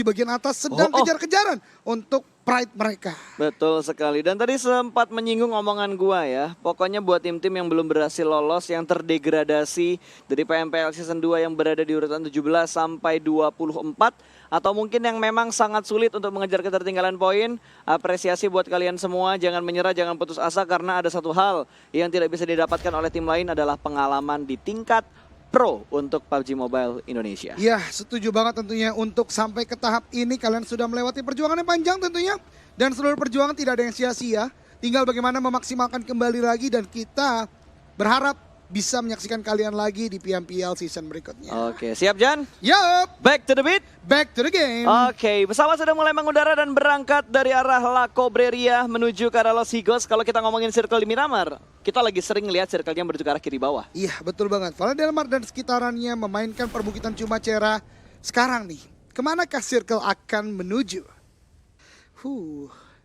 di bagian atas sedang kejar-kejaran untuk pride mereka. Betul sekali. Dan tadi sempat menyinggung omongan gua ya. Pokoknya buat tim-tim yang belum berhasil lolos, yang terdegradasi dari PMPL Season 2 yang berada di urutan 17 sampai 24. Atau mungkin yang memang sangat sulit untuk mengejar ketertinggalan poin. Apresiasi buat kalian semua. Jangan menyerah, jangan putus asa karena ada satu hal yang tidak bisa didapatkan oleh tim lain adalah pengalaman di tingkat Pro untuk PUBG Mobile Indonesia. Ya, setuju banget tentunya untuk sampai ke tahap ini kalian sudah melewati perjuangan yang panjang tentunya. Dan seluruh perjuangan tidak ada yang sia-sia. Tinggal bagaimana memaksimalkan kembali lagi dan kita berharap bisa menyaksikan kalian lagi di PMPL season berikutnya. Oke, siap Jan? Yup, Back to the beat. back to the game. Oke, pesawat sudah mulai mengudara dan berangkat dari arah La Cobreria menuju ke arah Los Higos. Kalau kita ngomongin circle di Miramar, kita lagi sering lihat circle-nya menuju ke arah kiri bawah. Iya, betul banget. Valla Del Mar dan sekitarannya memainkan perbukitan Cumacera. Sekarang nih, kemanakah circle akan menuju?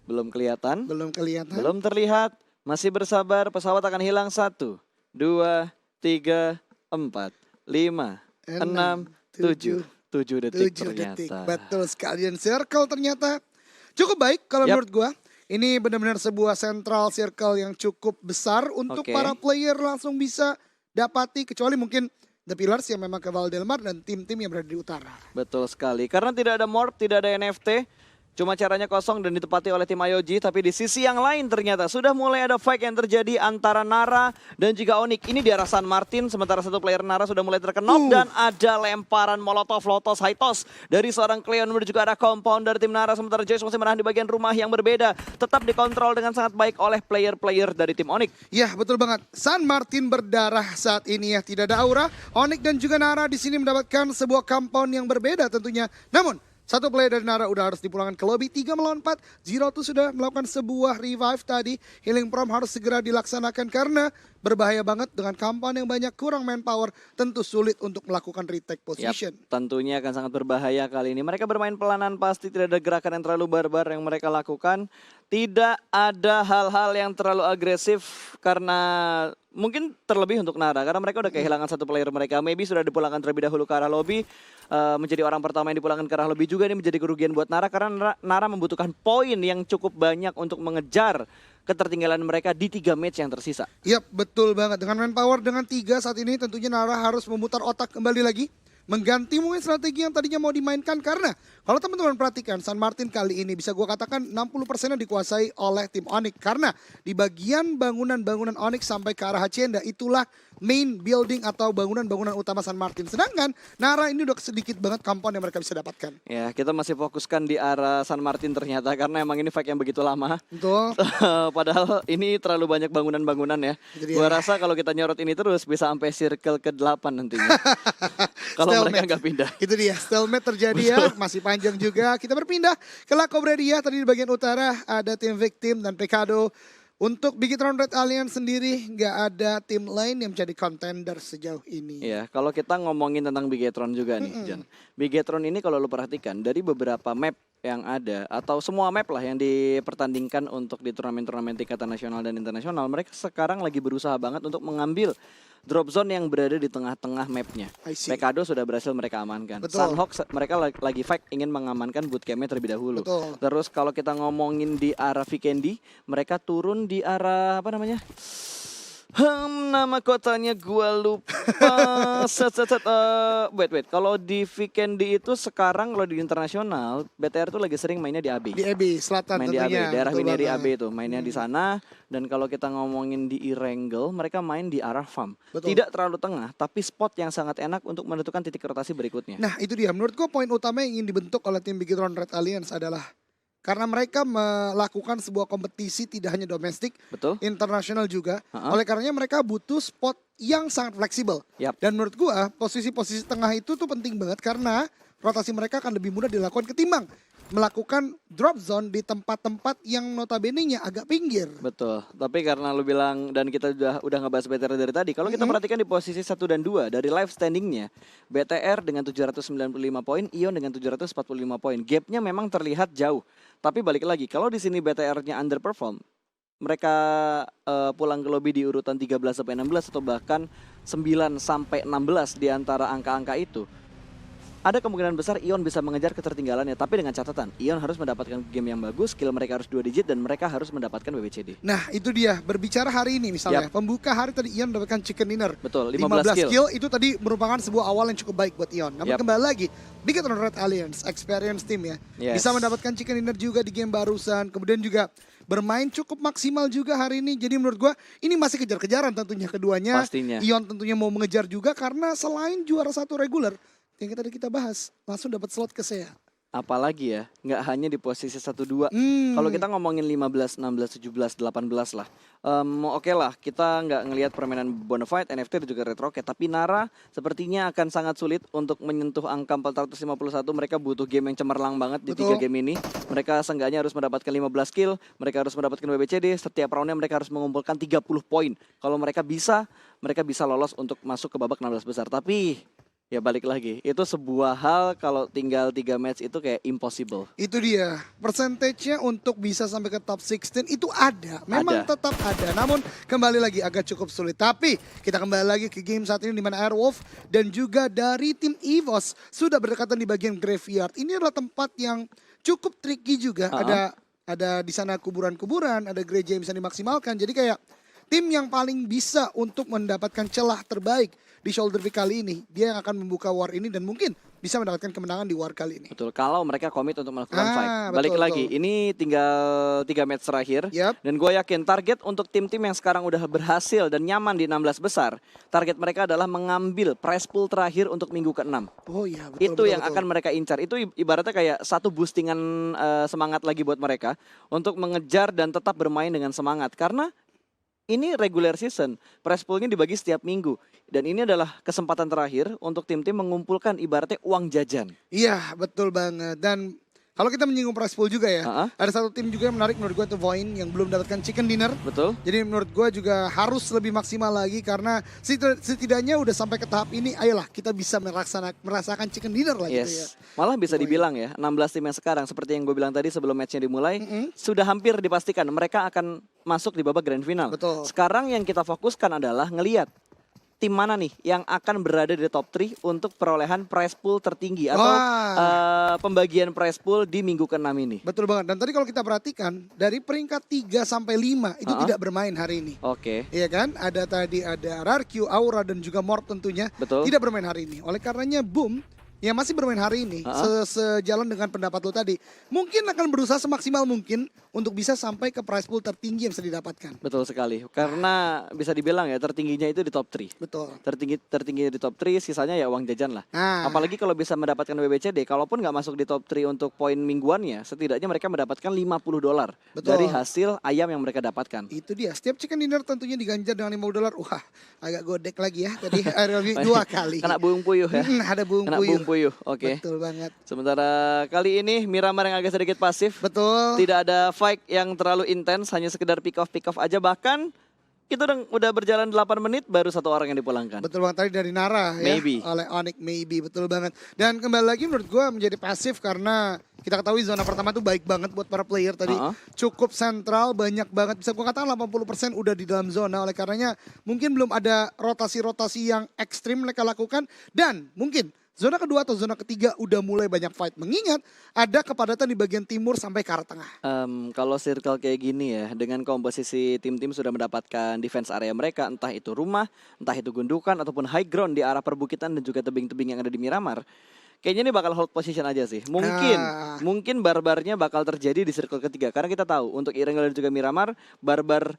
Belum kelihatan, Belum kelihatan. belum terlihat. Masih bersabar, pesawat akan hilang 1, 2, 3, 4, 5, 6, 7. 7 detik 7 detik. ternyata. Betul sekali. Dan circle ternyata cukup baik kalau menurut gua. Ini benar-benar sebuah central circle yang cukup besar untuk para player langsung bisa dapati. Kecuali mungkin The Pillars yang memang ke Valla Del Mar dan tim-tim yang berada di utara. Betul sekali. Karena tidak ada morph, tidak ada NFT. Cuma caranya kosong dan ditepati oleh tim IOG. Tapi di sisi yang lain ternyata sudah mulai ada fight yang terjadi antara Nara dan juga Onyx. Ini di arah San Martin. Sementara satu player Nara sudah mulai terkenop. Dan ada lemparan molotov lotos high toss dari seorang Cleon menuju ke arah compounder tim Nara. Sementara Joyce masih menahan di bagian rumah yang berbeda. Tetap dikontrol dengan sangat baik oleh player-player dari tim Onyx. Ya, betul banget. San Martin berdarah saat ini ya. Tidak ada aura. Onyx dan juga Nara di sini mendapatkan sebuah compound yang berbeda tentunya. Namun satu player dari Nara udah harus dipulangkan ke lobby. 3 melawan 4. Zero tuh sudah melakukan sebuah revive tadi. Healing Prom harus segera dilaksanakan karena berbahaya banget dengan compound yang banyak, kurang manpower. Tentu sulit untuk melakukan retake position. Tentunya akan sangat berbahaya kali ini. Mereka bermain pelanan, pasti tidak ada gerakan yang terlalu barbar yang mereka lakukan. Tidak ada hal-hal yang terlalu agresif karena mungkin terlebih untuk Nara. Karena mereka udah kehilangan satu player mereka. Maybe sudah dipulangkan terlebih dahulu ke arah lobby. Menjadi orang pertama yang dipulangkan ke arah lobby juga. Ini menjadi kerugian buat Nara karena Nara membutuhkan poin yang cukup banyak untuk mengejar ketertinggalan mereka di 3 match yang tersisa. Yap, betul banget. Dengan manpower dengan 3 saat ini tentunya Nara harus memutar otak kembali lagi. Mengganti mungkin strategi yang tadinya mau dimainkan karena kalau teman-teman perhatikan San Martin kali ini bisa gua katakan 60%-nya dikuasai oleh tim Onyx karena di bagian bangunan-bangunan Onyx sampai ke arah Hacienda itulah main building atau bangunan-bangunan utama San Martin. Sedangkan Nara ini udah sedikit banget compound yang mereka bisa dapatkan. Ya, kita masih fokuskan di arah San Martin ternyata karena emang ini fight yang begitu lama. Betul. Padahal ini terlalu banyak bangunan-bangunan ya. Gua rasa kalau kita nyorot ini terus bisa sampai circle ke-8 nantinya. Kalau mereka nggak pindah. Itu dia, stalemate terjadi ya, masih panjang juga. Kita berpindah ke La Cobreria, tadi di bagian utara ada tim Victim dan Pecado. Untuk Bigetron Red Alliance sendiri nggak ada tim lain yang menjadi contender sejauh ini. Iya, kalau kita ngomongin tentang Bigetron juga nih, Jan. Bigetron ini kalau lu perhatikan dari beberapa map yang ada atau semua map lah yang dipertandingkan untuk di turnamen-turnamen tingkatan nasional dan internasional, mereka sekarang lagi berusaha banget untuk mengambil drop zone yang berada di tengah-tengah mapnya. Pecado sudah berhasil mereka amankan. Sunhawk mereka lagi fight ingin mengamankan bootcampnya terlebih dahulu. Terus kalau kita ngomongin di arah Vikendi, mereka turun di arah apa namanya? Nama kotanya gua lupa. Wait. Kalau di Vikendi itu sekarang kalau di internasional, BTR tuh lagi sering mainnya di AB. Di AB Selatan main tentunya. Di AB, daerah Wineri AB itu mainnya di sana. Dan kalau kita ngomongin di Erangel, mereka main di arah farm. Tidak terlalu tengah, tapi spot yang sangat enak untuk menentukan titik rotasi berikutnya. Nah itu dia, menurut gua poin utama yang ingin dibentuk oleh tim Bigetron Red Alliance adalah karena mereka melakukan sebuah kompetisi tidak hanya domestik, internasional juga. Oleh karenanya mereka butuh spot yang sangat fleksibel. Dan menurut gua posisi-posisi tengah itu tuh penting banget karena rotasi mereka akan lebih mudah dilakukan ketimbang melakukan drop zone di tempat-tempat yang notabene-nya agak pinggir. Betul, tapi karena lu bilang dan kita udah ngebahas BTR dari tadi, kalau kita perhatikan di posisi 1 dan 2 dari live standingnya, BTR dengan 795 poin, Ion dengan 745 poin. Gapnya memang terlihat jauh, tapi balik lagi, kalau di sini BTR-nya underperform, mereka pulang ke lobby di urutan 13 sampai 16 atau bahkan 9 sampai 16 di antara angka-angka itu. ada kemungkinan besar Ion bisa mengejar ketertinggalannya. Tapi dengan catatan, Ion harus mendapatkan game yang bagus, skill mereka harus 2 digit, dan mereka harus mendapatkan WBCD. Nah itu dia, berbicara hari ini misalnya, pembuka hari tadi Ion mendapatkan chicken dinner. Betul, 15 skill itu tadi merupakan sebuah awal yang cukup baik buat Ion. Namun kembali lagi, Bigetron Red Alliance, experience team ya, bisa mendapatkan chicken dinner juga di game barusan. Kemudian juga bermain cukup maksimal juga hari ini. Jadi menurut gua ini masih kejar-kejaran tentunya keduanya. Pastinya. Ion tentunya mau mengejar juga karena selain juara 1 reguler yang tadi kita bahas, langsung dapat slot ke SEA. Apalagi ya, nggak hanya di posisi 1-2. Kalau kita ngomongin 15, 16, 17, 18 lah. Oke lah, kita nggak ngelihat permainan Bonafide, NFT dan juga Retrocat. Tapi Nara sepertinya akan sangat sulit untuk menyentuh angka 451. Mereka butuh game yang cemerlang banget di 3 game ini. Mereka seenggaknya harus mendapatkan 15 kill. Mereka harus mendapatkan WBCD. Setiap roundnya mereka harus mengumpulkan 30 poin. Kalau mereka bisa lolos untuk masuk ke babak 16 besar. Tapi ya balik lagi, itu sebuah hal kalau tinggal 3 match itu kayak impossible. Itu dia, persentasenya untuk bisa sampai ke top 16 itu ada, memang tetap ada. Namun kembali lagi agak cukup sulit. Tapi kita kembali lagi ke game saat ini di mana Airwolf dan juga dari tim EVOS sudah berdekatan di bagian graveyard. Ini adalah tempat yang cukup tricky juga. Ada di sana kuburan-kuburan, ada gereja yang bisa dimaksimalkan. Jadi kayak tim yang paling bisa untuk mendapatkan celah terbaik di Shoulder Pick kali ini, dia yang akan membuka war ini dan mungkin bisa mendapatkan kemenangan di war kali ini. Betul, kalau mereka komit untuk melakukan fight. Balik lagi, ini tinggal 3 match terakhir. Dan gue yakin target untuk tim-tim yang sekarang udah berhasil dan nyaman di 16 besar, target mereka adalah mengambil prize pool terakhir untuk minggu ke-6. Oh iya, betul. Itu yang akan mereka incar. Itu ibaratnya kayak satu boostingan semangat lagi buat mereka untuk mengejar dan tetap bermain dengan semangat. Karena ini regular season, prize poolnya dibagi setiap minggu. Dan ini adalah kesempatan terakhir untuk tim-tim mengumpulkan ibaratnya uang jajan. Iya, betul banget. Dan kalau kita menyinggung prize pool juga ya, ada satu tim juga yang menarik menurut gue itu Voin yang belum mendapatkan chicken dinner. Betul. Jadi menurut gue juga harus lebih maksimal lagi karena setidaknya udah sampai ke tahap ini, ayolah kita bisa merasakan chicken dinner lah gitu ya. Malah bisa dibilang ya, 16 tim yang sekarang seperti yang gue bilang tadi sebelum matchnya dimulai, sudah hampir dipastikan mereka akan masuk di babak grand final. Betul. Sekarang yang kita fokuskan adalah ngelihat tim mana nih yang akan berada di top 3 untuk perolehan prize pool tertinggi atau pembagian prize pool di minggu ke-6 ini. Betul banget. Dan tadi kalau kita perhatikan dari peringkat 3 sampai 5 itu tidak bermain hari ini. Oke. Iya kan? Ada Rarq, Aura dan juga Mort tentunya. Betul. Tidak bermain hari ini. Oleh karenanya Boom yang masih bermain hari ini sejalan dengan pendapat lo tadi mungkin akan berusaha semaksimal mungkin untuk bisa sampai ke prize pool tertinggi yang bisa didapatkan. Betul sekali, karena bisa dibilang ya tertingginya itu di top 3. Betul. Tertinggi di top 3, sisanya ya uang jajan lah. Apalagi kalau bisa mendapatkan WBCD, kalaupun nggak masuk di top 3 untuk poin mingguannya, setidaknya mereka mendapatkan $50 dari hasil ayam yang mereka dapatkan. Itu dia, setiap chicken dinner tentunya diganjar dengan $50. Wah, agak godek lagi ya tadi 2 kali. Kena buung puyuh ya. Ada buung puyuh. Oke. Betul banget. Sementara kali ini Miramar yang agak sedikit pasif. Betul. Tidak ada fight yang terlalu intens, hanya sekedar pick off aja. Bahkan kita udah berjalan 8 menit baru 1 orang yang dipulangkan. Betul banget, tadi dari Nara ya. Oleh Onyx maybe, betul banget. Dan kembali lagi menurut gue menjadi pasif karena kita ketahui zona pertama tuh baik banget buat para player tadi. Cukup sentral, banyak banget. Bisa gue katakan 80% udah di dalam zona. Oleh karenanya mungkin belum ada rotasi-rotasi yang ekstrim mereka lakukan. Dan mungkin zona kedua atau zona ketiga udah mulai banyak fight. Mengingat ada kepadatan di bagian timur sampai ke arah tengah. Kalau circle kayak gini ya, dengan komposisi tim-tim sudah mendapatkan defense area mereka, entah itu rumah, entah itu gundukan, ataupun high ground di arah perbukitan dan juga tebing-tebing yang ada di Miramar. Kayaknya ini bakal hold position aja sih. Mungkin barbarnya bakal terjadi di circle ketiga. Karena kita tahu untuk Irengel dan juga Miramar, barbar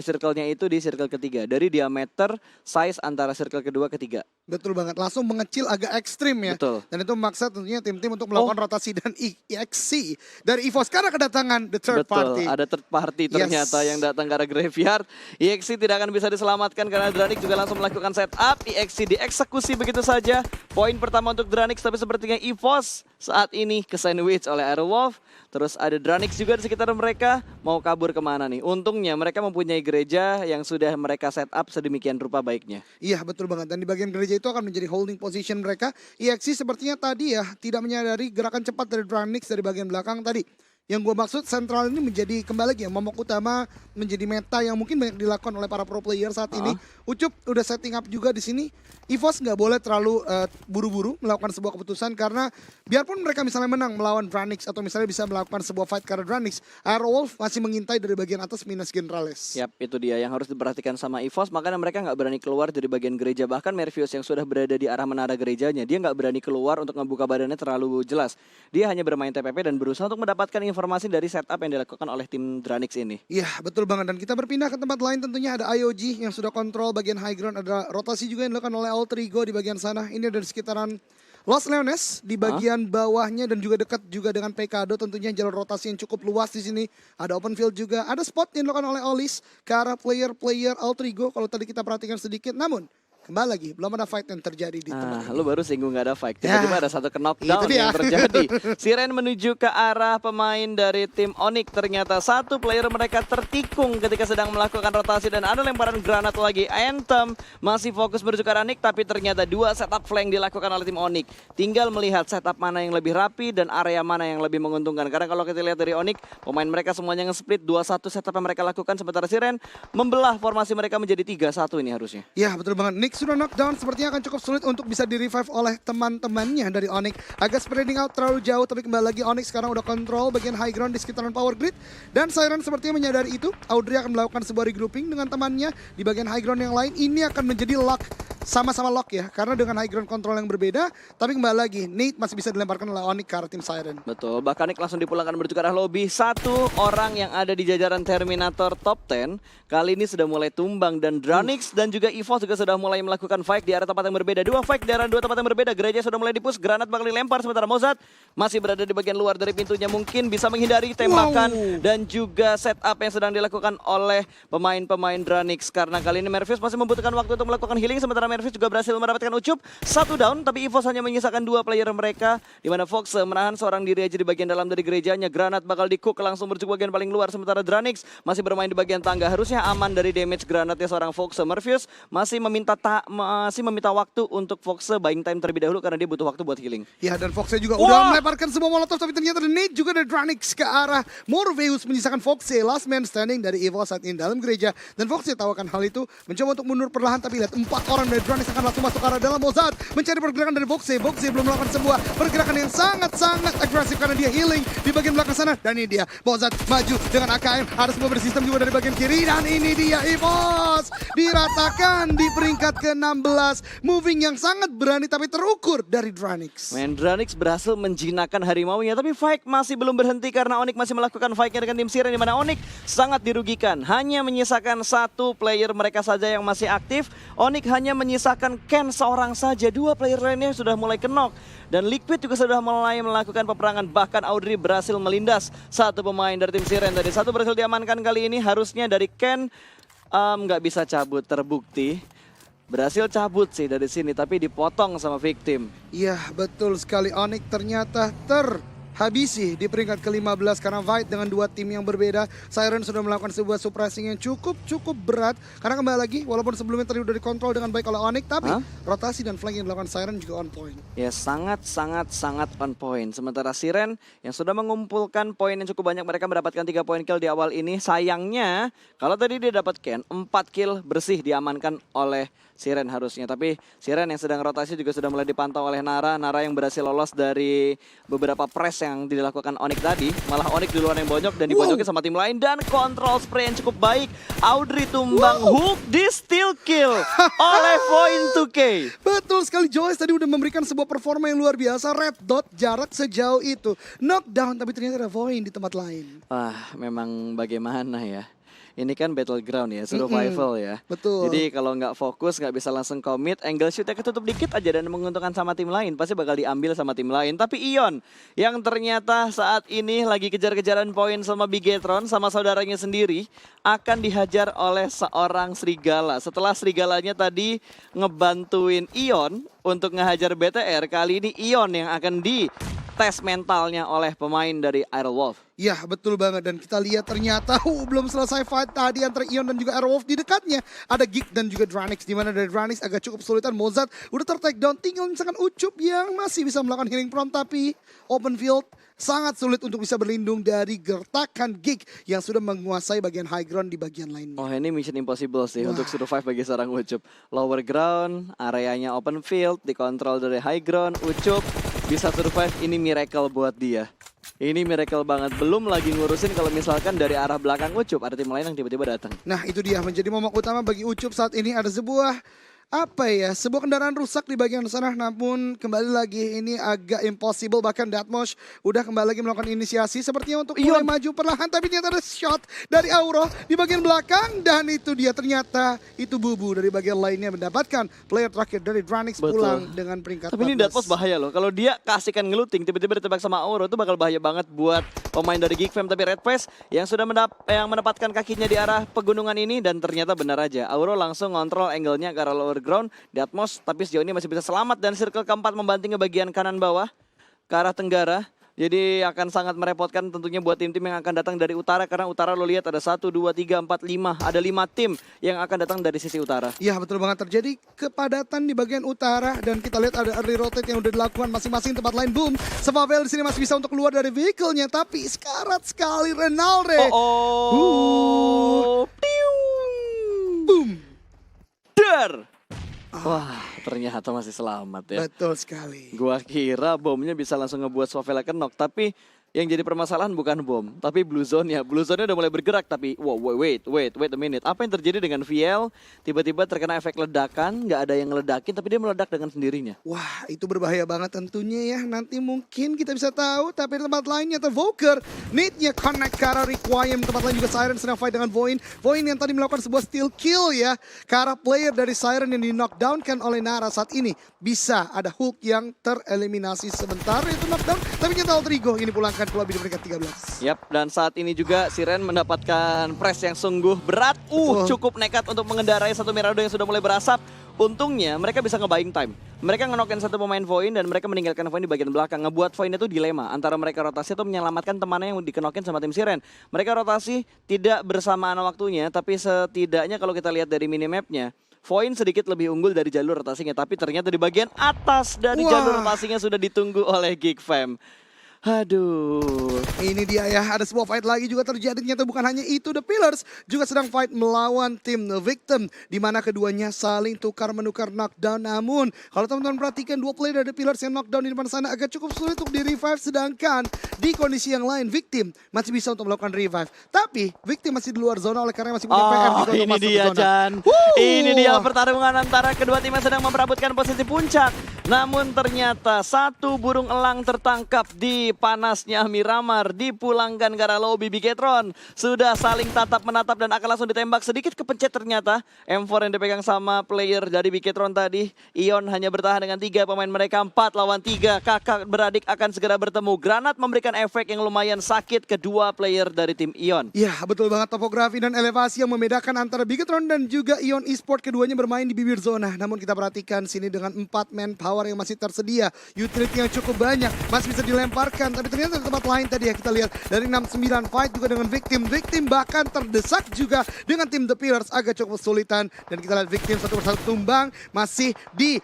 circle-nya itu di circle ketiga. Dari diameter size antara circle kedua ketiga. Betul banget, langsung mengecil agak ekstrim ya. Betul. Dan itu memaksa tentunya tim-tim untuk melakukan rotasi dan EXC dari EVOS karena kedatangan the third party. Betul, ada third party ternyata yang datang ke arah graveyard. EXC tidak akan bisa diselamatkan karena Dranik juga langsung melakukan setup. EXC dieksekusi begitu saja. Poin pertama untuk Dranix, tapi sepertinya EVOS saat ini ke sandwich oleh Airwolf. Terus ada Dranix juga di sekitar mereka. Mau kabur kemana nih? Untungnya mereka mempunyai gereja yang sudah mereka set up sedemikian rupa baiknya. Iya betul banget. Dan di bagian gereja itu akan menjadi holding position mereka. EXC sepertinya tadi ya tidak menyadari gerakan cepat dari Dranix dari bagian belakang tadi. Yang gue maksud sentral ini menjadi kembali lagi ya momok utama, menjadi meta yang mungkin banyak dilakukan oleh para pro player saat ini. Ucup udah setting up juga di sini. EVOS nggak boleh terlalu buru-buru melakukan sebuah keputusan karena biarpun mereka misalnya menang melawan Dranix atau misalnya bisa melakukan sebuah fight karena Dranix, Aerowolf masih mengintai dari bagian atas minus Generalis. Yap, itu dia yang harus diperhatikan sama EVOS, makanya mereka nggak berani keluar dari bagian gereja. Bahkan Mervius yang sudah berada di arah menara gerejanya, dia nggak berani keluar untuk membuka badannya terlalu jelas. Dia hanya bermain TPP dan berusaha untuk mendapatkan informasi dari setup yang dilakukan oleh tim Dranix ini. Iya betul banget, dan kita berpindah ke tempat lain tentunya ada IOG yang sudah kontrol bagian high ground. Ada rotasi juga yang dilakukan oleh Alter Ego di bagian sana. Ini dari sekitaran Los Leones di bagian bawahnya dan juga dekat juga dengan Pekado, tentunya jalur rotasi yang cukup luas di sini. Ada open field juga, ada spot yang dilakukan oleh Olis ke arah player-player Alter Ego kalau tadi kita perhatikan sedikit. Namun kembali lagi, belum ada fight yang terjadi di tempat ini. Lu baru singgung gak ada fight. Tiba-tiba ada satu knockdown yang terjadi. Siren menuju ke arah pemain dari tim Onyx. Ternyata satu player mereka tertikung ketika sedang melakukan rotasi dan ada lemparan granat lagi. Anthem masih fokus menuju ke arah Onyx, tapi ternyata dua setup flank dilakukan oleh tim Onyx. Tinggal melihat setup mana yang lebih rapi dan area mana yang lebih menguntungkan. Karena kalau kita lihat dari Onyx, pemain mereka semuanya nge-split 2-1 setup yang mereka lakukan, sementara Siren membelah formasi mereka menjadi 3-1 ini harusnya. Ya betul banget, Nick sudah knockdown, sepertinya akan cukup sulit untuk bisa di-revive oleh teman-temannya dari Onyx. Agak spreading out terlalu jauh, tapi kembali lagi Onyx sekarang udah kontrol bagian high ground di sekitaran power grid. Dan Siren sepertinya menyadari itu, Audrey akan melakukan sebuah regrouping dengan temannya di bagian high ground yang lain. Ini akan menjadi lock, sama-sama lock ya, karena dengan high ground control yang berbeda. Tapi kembali lagi, Nate masih bisa dilemparkan oleh Onyx ke arah tim Siren. Betul, bahkan Nick langsung dipulangkan menuju ke arah lobby. Satu orang yang ada di jajaran Terminator top 10 kali ini sudah mulai tumbang, dan Dranix dan juga EVOS juga sudah mulai melakukan fight di arah tempat yang berbeda. Dua fight di arah dua tempat yang berbeda. Gereja sudah mulai dipus, granat bakal dilempar, sementara Mozart masih berada di bagian luar dari pintunya, mungkin bisa menghindari tembakan dan juga setup yang sedang dilakukan oleh pemain-pemain Dranix. Karena kali ini Mervius masih membutuhkan waktu untuk melakukan healing, sementara Mervius juga berhasil mendapatkan Ucup satu down, tapi EVOS hanya menyisakan dua player mereka, di mana Fox menahan seorang diri aja di bagian dalam dari gerejanya. Granat bakal di-cook langsung menuju bagian paling luar, sementara Dranix masih bermain di bagian tangga. Harusnya aman dari damage granatnya seorang Fox. Mervius masih meminta waktu untuk Fox buying time terlebih dahulu karena dia butuh waktu buat healing. Ya, dan Foxnya juga udah melemparkan sebuah molotov, tapi ternyata Nate juga dari Dranix ke arah Morpheus menyisakan Foxy last man standing dari EVOS saat ini dalam gereja. Dan Foxy tahu akan hal itu, mencoba untuk mundur perlahan, tapi lihat 4 orang dari Dranix akan langsung masuk ke arah dalam Mozart mencari pergerakan dari Foxy. Foxy belum melakukan sebuah pergerakan yang sangat-sangat agresif karena dia healing di bagian belakang sana. Dan ini dia Mozart maju dengan AKM, harus memberi sistem juga dari bagian kiri, dan ini dia EVOS diratakan di peringkat ke-16. Moving yang sangat berani tapi terukur dari Dranix. Dranix berhasil menjinakkan harimaunya, tapi fight masih belum berhenti karena Onyx masih melakukan fight-nya dengan tim Siren, di mana Onyx sangat dirugikan. Hanya menyisakan satu player mereka saja yang masih aktif. Onyx hanya menyisakan Ken seorang saja, dua player lainnya sudah mulai kenok. Dan Liquid juga sudah mulai melakukan peperangan, bahkan Audrey berhasil melindas satu pemain dari tim Siren tadi. Satu berhasil diamankan kali ini, harusnya dari Ken nggak bisa cabut, terbukti berhasil cabut sih dari sini, tapi dipotong sama victim. Iya betul sekali, Onyx ternyata terhabisi di peringkat ke-15 karena fight dengan dua tim yang berbeda. Siren sudah melakukan sebuah suppressing yang cukup berat, karena kembali lagi walaupun sebelumnya tadi udah dikontrol dengan baik oleh Onyx, tapi rotasi dan flank yang dilakukan Siren juga on point. Ya, sangat on point. Sementara Siren yang sudah mengumpulkan poin yang cukup banyak, mereka mendapatkan 3 poin kill di awal ini. Sayangnya kalau tadi dia dapat Ken, 4 kill bersih diamankan oleh Siren harusnya. Tapi Siren yang sedang rotasi juga sudah mulai dipantau oleh Nara. Nara yang berhasil lolos dari beberapa press yang dilakukan Onyx tadi. Malah Onyx duluan yang bonyok dan dibojokin sama tim lain. Dan kontrol spray yang cukup baik. Audrey tumbang, hook di steal kill oleh Point 2K. Betul sekali, Joyce tadi udah memberikan sebuah performa yang luar biasa. Red dot jarak sejauh itu. Knockdown, tapi ternyata ada Void di tempat lain. Wah, memang bagaimana ya. Ini kan battleground ya, survival ya. Betul. Jadi kalau nggak fokus, nggak bisa langsung commit, angle shootnya ketutup dikit aja dan menguntungkan sama tim lain, pasti bakal diambil sama tim lain. Tapi Ion yang ternyata saat ini lagi kejar-kejaran poin sama Bigetron, sama saudaranya sendiri, akan dihajar oleh seorang serigala. Setelah serigalanya tadi ngebantuin Ion untuk ngehajar BTR, kali ini Ion yang akan dites mentalnya oleh pemain dari Aerowolf. Ya betul banget, dan kita lihat ternyata belum selesai fight tadi antara Ion dan juga Aerowolf. Di dekatnya ada Geek dan juga Dranix, di mana dari Dranix agak cukup kesulitan. Mozart udah ter-take down, tinggal misalkan Ucup yang masih bisa melakukan healing prompt, tapi open field sangat sulit untuk bisa berlindung dari gertakan Geek yang sudah menguasai bagian high ground di bagian lainnya. Oh, ini mission impossible sih Wah. untuk survive bagi seorang Ucup. Lower ground, areanya open field, dikontrol dari high ground, Ucup bisa survive, ini miracle buat dia. Ini miracle banget, belum lagi ngurusin kalau misalkan dari arah belakang Ucup ada tim lain yang tiba-tiba datang. Nah itu dia menjadi momok utama bagi Ucup saat ini. Ada sebuah sebuah kendaraan rusak di bagian sana, namun kembali lagi ini agak impossible. Bahkan Datmosh udah kembali lagi melakukan inisiasi sepertinya untuk mulai maju perlahan, tapi ternyata ada shot dari Auro di bagian belakang, dan itu dia ternyata itu Bubu dari bagian lainnya mendapatkan player terakhir dari Dranix pulang dengan peringkat 14. Tapi ini Datmosh bahaya loh, kalau dia kasihkan ngeluting tiba-tiba ditebak sama Auro itu bakal bahaya banget buat pemain dari Geek Fam. Tapi Red Face yang sudah menempatkan kakinya di arah pegunungan ini, dan ternyata benar aja Auro langsung ngontrol angle-nya ke arah lower ground. Datmosh tapi sejauh ini masih bisa selamat, dan circle keempat membanting ke bagian kanan bawah ke arah tenggara. Jadi akan sangat merepotkan tentunya buat tim-tim yang akan datang dari utara, karena utara lo lihat ada 1, 2, 3, 4, 5. Ada 5 tim yang akan datang dari sisi utara. Iya betul banget, terjadi kepadatan di bagian utara, dan kita lihat ada early rotate yang udah dilakukan masing-masing tempat lain. Boom, Sepavel di sini masih bisa untuk keluar dari vehicle-nya, tapi sekarat sekali Renalre. Boom. Der. Wah, ternyata masih selamat ya. Betul sekali. Gua kira bomnya bisa langsung ngebuat Sofela knock, tapi yang jadi permasalahan bukan bom, tapi blue zone-nya. Blue zone-nya udah mulai bergerak, tapi wow, wait a minute. Apa yang terjadi dengan VL? Tiba-tiba terkena efek ledakan, nggak ada yang ngeledakin, tapi dia meledak dengan sendirinya. Wah, itu berbahaya banget tentunya ya. Nanti mungkin kita bisa tahu, tapi di tempat lainnya Volker need-nya connect ke arah Requiem. Tempat lain juga Siren sedang fight dengan Voin. Voin yang tadi melakukan sebuah steal kill ya ke arah player dari Siren yang di-knockdown oleh Nara saat ini. Bisa ada Hulk yang tereliminasi sebentar, itu knockdown, tapi nyata Altrigo ini pulangkan ke lobby di peringkat 13. Yap, dan saat ini juga Siren mendapatkan press yang sungguh berat. Cukup nekat untuk mengendarai satu Mirado yang sudah mulai berasap. Untungnya mereka bisa nge-buying time. Mereka ngenokin satu pemain Voin dan mereka meninggalkan Voin di bagian belakang. Ngebuat Voin itu dilema antara mereka rotasi atau menyelamatkan temannya yang dikenokin sama tim Siren. Mereka rotasi tidak bersamaan waktunya, tapi setidaknya kalau kita lihat dari minimapnya, Voin sedikit lebih unggul dari jalur rotasinya. Tapi ternyata di bagian atas dari jalur rotasinya sudah ditunggu oleh Geek Fam. Aduh. Ini dia ya, ada sebuah fight lagi juga terjadi. Ternyata bukan hanya itu, The Pillars juga sedang fight melawan tim The Victim, di mana keduanya saling tukar-menukar knockdown. Namun kalau teman-teman perhatikan, dua player dari The Pillars yang knockdown di depan sana agak cukup sulit untuk di-revive. Sedangkan di kondisi yang lain, Victim masih bisa untuk melakukan revive. Tapi Victim masih di luar zona oleh karena masih punya PR juga untuk masuk ke zona. Jan. Ini dia pertarungan antara kedua tim yang sedang memperebutkan posisi puncak. Namun ternyata satu burung elang tertangkap di panasnya Miramar, dipulangkan ke arah lobby. Bigetron sudah saling tatap-menatap dan akan langsung ditembak. Sedikit kepencet ternyata M4 yang dipegang sama player dari Bigetron tadi. Ion hanya bertahan dengan 3 pemain mereka, 4 lawan 3. Kakak beradik akan segera bertemu. Granat memberikan efek yang lumayan sakit kedua player dari tim Ion. Ya betul banget, topografi dan elevasi yang membedakan antara Bigetron dan juga Ion Esport. Keduanya bermain di bibir zona. Namun kita perhatikan sini dengan 4 manpower yang masih tersedia, utility yang cukup banyak, masih bisa dilemparkan. Tapi ternyata di tempat lain tadi ya, kita lihat dari 6-9 fight juga dengan Victim bahkan terdesak juga dengan tim The Pillars, agak cukup kesulitan. Dan kita lihat Victim satu persatu tumbang, masih di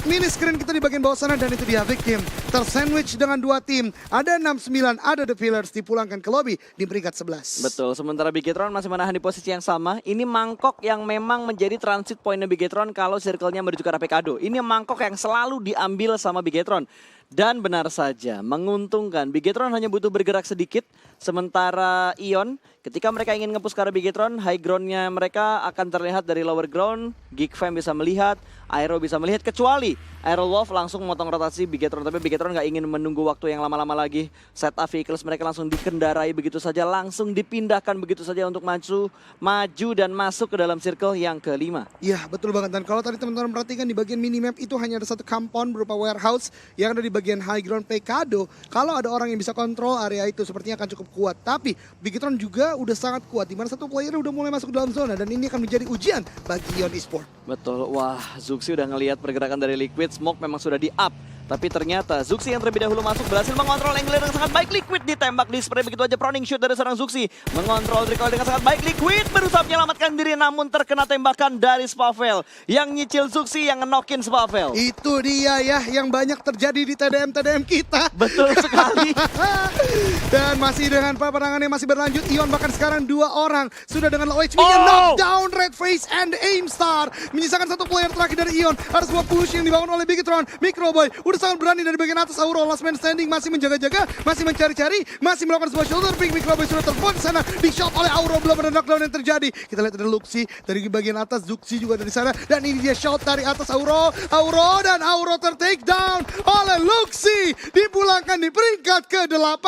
mini screen kita di bagian bawah sana. Dan itu dia Victim tersandwich dengan 2 tim, ada 6-9, ada The Pillars, dipulangkan ke lobby di peringkat 11. Betul, sementara Bigetron masih menahan di posisi yang sama. Ini mangkok yang memang menjadi transit pointnya Bigetron kalau circle-nya menuju ke arah Pekado. Ini mangkok yang selalu diambil sama Bigetron. Dan benar saja, menguntungkan. Bigetron hanya butuh bergerak sedikit. Sementara Ion, ketika mereka ingin nge-push ke arah Bigetron, high ground-nya mereka akan terlihat dari lower ground. Geek Fam bisa melihat, Aero bisa melihat, kecuali Aerowolf langsung memotong rotasi Bigetron. Tapi Bigetron nggak ingin menunggu waktu yang lama-lama lagi. Setup vehicles mereka langsung dikendarai begitu saja, langsung dipindahkan begitu saja untuk maju dan masuk ke dalam circle yang kelima. Iya betul banget, dan kalau tadi teman-teman perhatikan di bagian minimap itu hanya ada satu compound berupa warehouse yang ada di bagian high ground Pekado. Kalau ada orang yang bisa kontrol area itu sepertinya akan cukup kuat. Tapi Bigetron juga udah sangat kuat, dimana satu player udah mulai masuk ke dalam zona, dan ini akan menjadi ujian bagi Ion Esport. Betul, wah Zuxi udah ngelihat pergerakan dari Liquid. Smoke memang sudah di-up Tapi ternyata Zuxi yang terlebih dahulu masuk berhasil mengontrol angle dengan sangat baik. Liquid ditembak di spray begitu aja, proning shoot dari seorang Zuxi. Mengontrol recoil dengan sangat baik. Liquid berusaha menyelamatkan diri namun terkena tembakan dari Spavel. Yang nyicil Zuxi yang ngenokin Spavel. Itu dia ya yang banyak terjadi di TDM kita. Betul sekali. Dan masih dengan peperangan yang masih berlanjut, Ion bahkan sekarang 2 orang sudah dengan low HP-nya knockdown Red Face and Aimstar. Menyisakan 1 player terakhir dari Ion. Ada sebuah push yang dibangun oleh Bigetron. Microboy udah sangat berani dari bagian atas. Auro last man standing masih menjaga-jaga, masih mencari-cari, masih melakukan sebuah shoulder pick. Microboy sudah telepon ke sana, di shot oleh Auro, belum ada knockdown yang terjadi. Kita lihat ada Luxi dari bagian atas, Zuxi juga dari sana, dan ini dia shot dari atas Auro, dan Auro ter-take down oleh Luxi, dipulangkan di peringkat ke-8.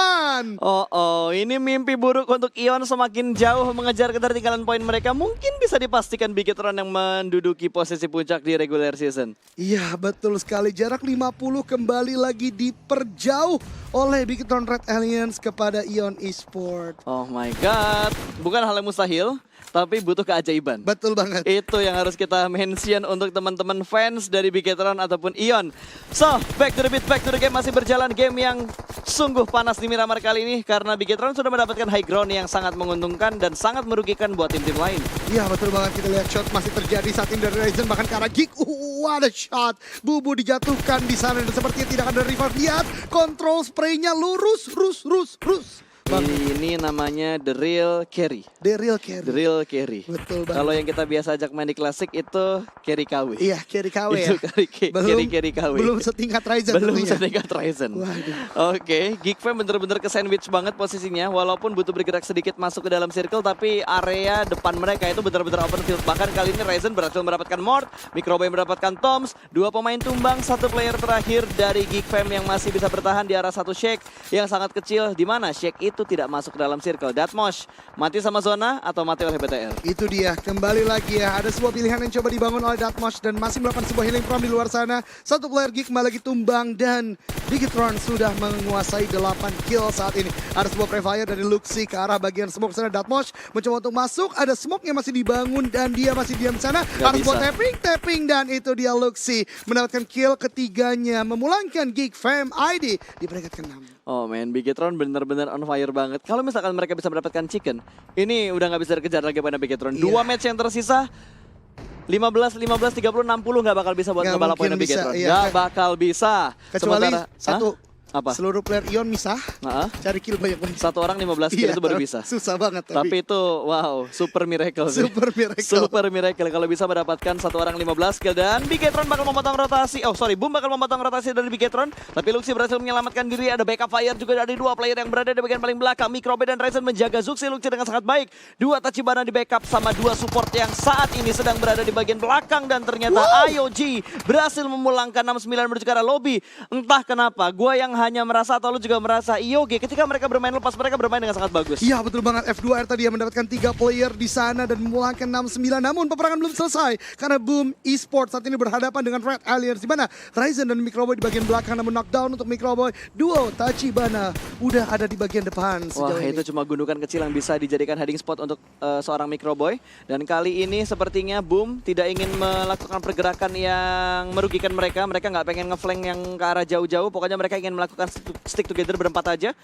Ini mimpi buruk untuk Ion semakin jauh mengejar ketertinggalan poin mereka. Mungkin bisa dipastikan Bigetron yang menduduki posisi puncak di regular season. Iya betul sekali, jarak 50 kembali lagi diperjauh oleh Bigetron Red Alliance kepada Ion Esports. Oh my god, bukan hal yang mustahil, tapi butuh keajaiban. Betul banget. Itu yang harus kita mention untuk teman-teman fans dari Bigetron ataupun Ion. So, back to the beat, back to the game. Masih berjalan game yang sungguh panas di Miramar kali ini karena Bigetron sudah mendapatkan high ground yang sangat menguntungkan dan sangat merugikan buat tim-tim lain. Iya betul banget, kita lihat shot masih terjadi saat ini dari Ryzen, bahkan ke arah Geek. What a shot. Bubu dijatuhkan di sana dan sepertinya tidak ada revive. Lihat, kontrol spraynya lurus, rus. Ini namanya The Real Carry. The real carry. The Real Carry. Betul banget. Kalau yang kita biasa ajak main di klasik itu carry KW. Iya, carry KW ya. Itu carry KW. Belum setingkat Ryzen Belum tentunya. setingkat Ryzen. Oke, Geek Fam bener-bener ke sandwich banget posisinya. Walaupun butuh bergerak sedikit masuk ke dalam circle, tapi area depan mereka itu bener-bener open field. Bahkan kali ini Ryzen berhasil mendapatkan Mort, Microboy mendapatkan Toms, 2 pemain tumbang, 1 player terakhir dari Geek Fam yang masih bisa bertahan di arah satu Shake yang sangat kecil, di mana Shake itu tidak masuk ke dalam circle. Datmosh mati sama zona atau mati oleh BTR. Itu dia, kembali lagi ya. Ada sebuah pilihan yang coba dibangun oleh Datmosh dan masih melakukan sebuah healing from di luar sana. 1 player Geek kembali lagi tumbang dan Bigetron sudah menguasai 8 kill saat ini. Ada sebuah prefire dari Luxi ke arah bagian smoke sana. Datmosh mencoba untuk masuk, ada smoke yang masih dibangun dan dia masih diam di sana. Ada sebuah tapping dan itu dia Luxi mendapatkan kill ketiganya, memulangkan Geek Fam ID di peringkat ke-6. Oh man, Bigetron bener-bener on fire banget. Kalau misalkan mereka bisa mendapatkan chicken, ini udah nggak bisa dikejar lagi pada Bigetron. 2 match yang tersisa, 15, 30, 60 nggak bakal bisa buat ngebalap poin Bigetron. Nggak bakal bisa. Kecuali Sementara, satu. Apa? Seluruh player Ion misah, cari kill banyak-banyak. 1 orang 15 kill itu baru bisa. Susah banget Tapi itu wow, super miracle. Super miracle. Super miracle kalau bisa mendapatkan 1 orang 15 kill dan Bigetron bakal memotong rotasi. Boom bakal memotong rotasi dari Bigetron, tapi Luxi berhasil menyelamatkan diri. Ada backup fire juga dari 2 player yang berada di bagian paling belakang. Microbe dan Ryzen menjaga Zuxi Luxi dengan sangat baik. 2 Tachibana di backup sama 2 support yang saat ini sedang berada di bagian belakang dan ternyata IOG berhasil memulangkan 69 menuju ke arah lobby. Entah kenapa, gua yang hanya merasa atau lu juga merasa IOG ketika mereka bermain lepas, mereka bermain dengan sangat bagus. Iya betul banget, F2R tadi yang mendapatkan 3 player di sana dan memulangkan 69. Namun peperangan belum selesai karena Boom Esports saat ini berhadapan dengan Red Alliance, di mana Ryzen dan Microboy di bagian belakang, namun knockdown untuk Microboy. Duo Tachibana udah ada di bagian depan sejauh ini. Itu cuma gundukan kecil yang bisa dijadikan hiding spot untuk seorang Microboy. Dan kali ini sepertinya Boom tidak ingin melakukan pergerakan yang merugikan mereka. Mereka nggak pengen ngeflank yang ke arah jauh-jauh. Pokoknya mereka ingin melakukan stick together berempat aja.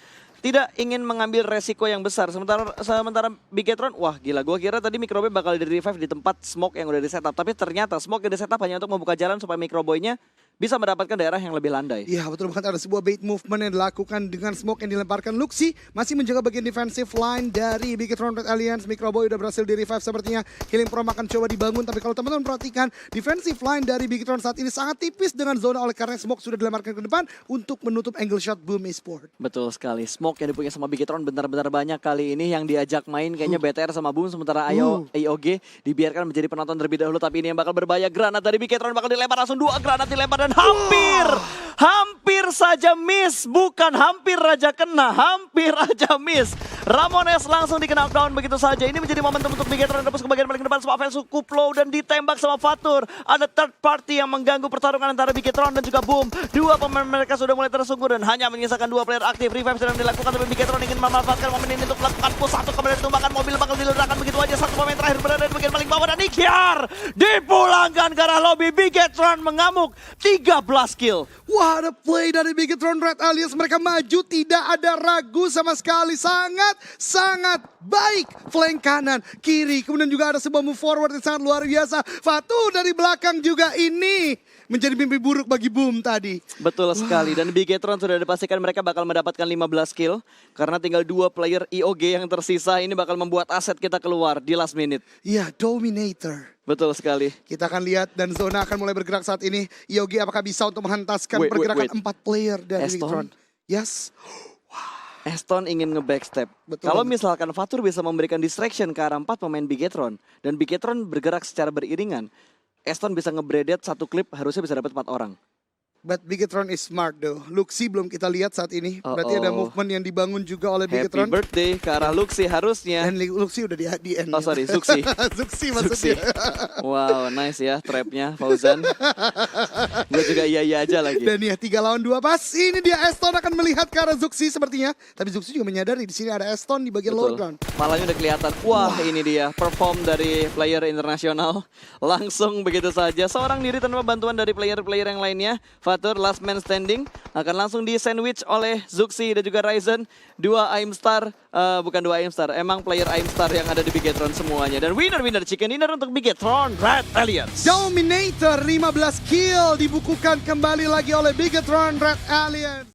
Tidak ingin mengambil resiko yang besar. Sementara Bigetron, wah gila, gua kira tadi Microboy bakal di revive di tempat smoke yang udah di setup. Tapi ternyata smoke yang di setup hanya untuk membuka jalan supaya Microboy-nya bisa mendapatkan daerah yang lebih landai. Iya betul banget, ada sebuah bait movement yang dilakukan dengan smoke yang dilemparkan. Luxi masih menjaga bagian defensive line dari Bigetron Red Alliance. Microboy udah berhasil di revive sepertinya. Killing Prom akan coba dibangun, tapi kalau teman-teman perhatikan defensive line dari Bigetron saat ini sangat tipis dengan zona oleh karena smoke sudah dilemparkan ke depan untuk menutup angle shot Boom Esports. Betul sekali, smoke yang dipunya sama Bigetron benar-benar banyak kali ini. Yang diajak main kayaknya BTR sama Boom, sementara IOG dibiarkan menjadi penonton terlebih dahulu. Tapi ini yang bakal berbahaya, granat dari Bigetron bakal dilempar, langsung 2 granat dilempar dan hampir saja miss, bukan hampir aja kena, hampir aja miss. Ramones langsung di knockdown begitu saja. Ini menjadi momentum untuk Bigetron tembus ke bagian paling depan. Spavel cukup low dan ditembak sama Fatur. Ada third party yang mengganggu pertarungan antara Bigetron dan juga Boom. 2 pemain mereka sudah mulai tersungkur dan hanya menyisakan 2 player aktif. Revive sedang dilakukan, tapi Bigetron ingin memanfaatkan momen ini untuk melakukan push. 1 kembali ditumbangkan, mobil bakal diledakkan begitu aja. 1 pemain terakhir berada di bagian paling bawah dan Nikyar dipulangkan ke arah lobby. Bigetron mengamuk 3 13 kill. Wah, ada play dari Bigetron Red Alliance. Mereka maju, tidak ada ragu sama sekali. Sangat baik. Flank kanan, kiri. Kemudian juga ada sebuah move forward yang sangat luar biasa. Fatu dari belakang juga ini menjadi mimpi buruk bagi Boom tadi. Betul sekali, dan Bigetron sudah dipastikan mereka bakal mendapatkan 15 kill. Karena tinggal 2 player IOG yang tersisa, ini bakal membuat aset kita keluar di last minute. Iya, Dominator. Betul sekali. Kita akan lihat dan zona akan mulai bergerak saat ini. IOG apakah bisa untuk menghentaskan pergerakan 4 player dari Aston? Bigetron? Yes. Aston ingin nge-backstep. Betul Kalau banget. misalkan Fatur bisa memberikan distraction ke arah 4 pemain Bigetron, dan Bigetron bergerak secara beriringan, Aston bisa nge-bredet satu klip, harusnya bisa dapat 4 orang. But Bigetron is smart though. Luxi belum kita lihat saat ini. Berarti ada movement yang dibangun juga oleh Happy Bigetron. birthday ke arah Luxi harusnya. Dan Luxi udah di end. Oh sorry, Zuxi. Zuxi Zuxi. maksudnya. Wow, nice ya trapnya Fauzan. Gue juga iya aja lagi. Dan ya 3 lawan 2 pas. Ini dia Aston akan melihat ke arah Zuxi sepertinya. Tapi Zuxi juga menyadari di sini ada Aston di bagian lower ground. Palanya udah kelihatan. Wah, ini dia perform dari player internasional. Langsung begitu saja. Seorang diri tanpa bantuan dari player-player yang lainnya. Fatur last man standing akan langsung di sandwich oleh Zuxi dan juga Ryzen. 2 Aimstar, bukan 2 Aimstar. Emang player Aimstar yang ada di Bigetron semuanya. Dan winner chicken dinner untuk Bigetron Red Alliance. Dominator 15 kill dibukukan kembali lagi oleh Bigetron Red Alliance.